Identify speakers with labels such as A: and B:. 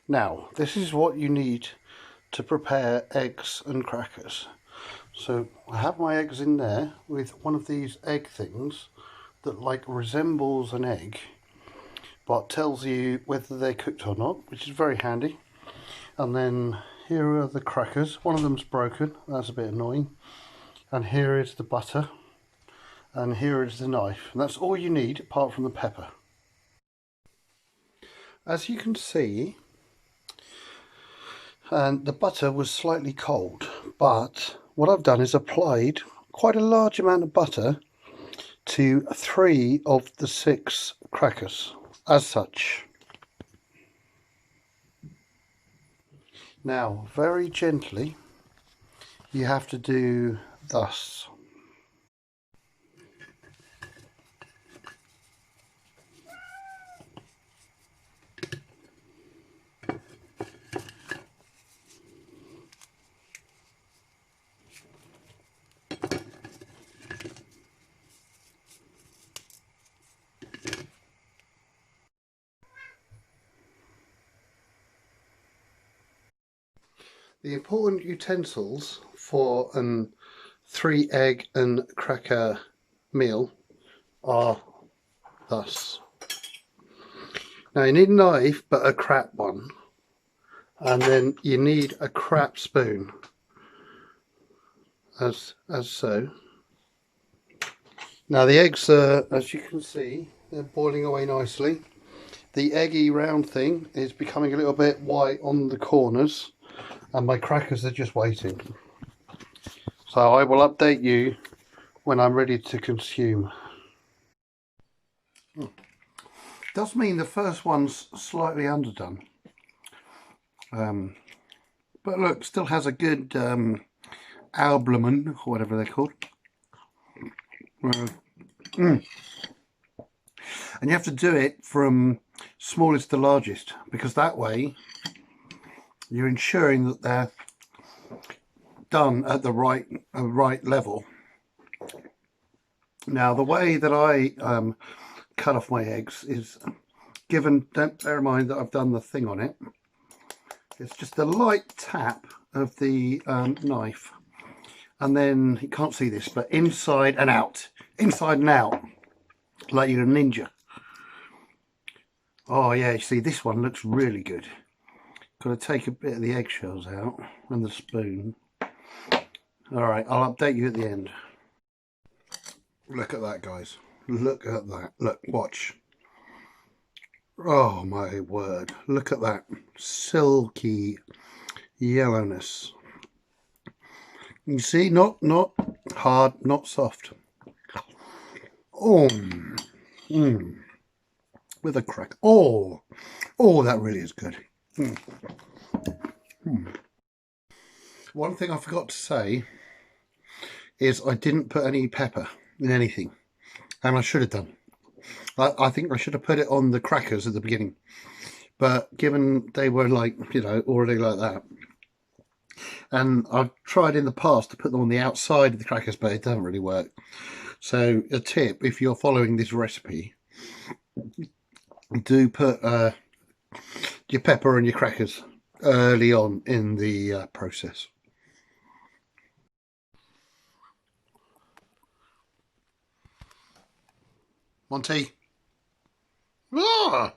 A: Now, this is what you need to prepare eggs and crackers. So I have my eggs in there with one of these egg things that like resembles an egg but tells you whether they're cooked or not, which is very handy. And then here are the crackers. One of them's broken, that's a bit annoying. And here is the butter. And here is the knife. And that's all you need apart from the pepper. As you can see, and the butter was slightly cold, but what I've done is applied quite a large amount of butter to 3 of the 6 crackers as such. Now very gently you have to do thus. The important utensils for an 3 egg and cracker meal are thus. Now you need a knife, but a crap one, and then you need a crap spoon, as so. Now the eggs are, as you can see, they're boiling away nicely. The eggy round thing is becoming a little bit white on the corners, and my crackers are just waiting. So I will update you when I'm ready to consume. Does mean the first one's slightly underdone. But look, still has a good albumen, or whatever they're called. And you have to do it from smallest to largest, because that way you're ensuring that they're done at the right level. Now the way that I cut off my eggs is, don't bear in mind that I've done the thing on it, it's just a light tap of the knife, and then you can't see this, but inside and out, like you're a ninja. Oh yeah, you see this one looks really good. Got to take a bit of the eggshells out and the spoon. Alright, I'll update you at the end. Look at that, guys. Look at that. Look, watch. Oh my word. Look at that silky yellowness. You see, not hard, not soft. Oh, with a crack. Oh, that really is good. One thing I forgot to say is I didn't put any pepper in anything, and I should have done. I think I should have put it on the crackers at the beginning, but given they were like, you know, already like that, and I've tried in the past to put them on the outside of the crackers, but it doesn't really work. So a tip, if you're following this recipe, do put your pepper and your crackers early on in the process. Monty. Ah!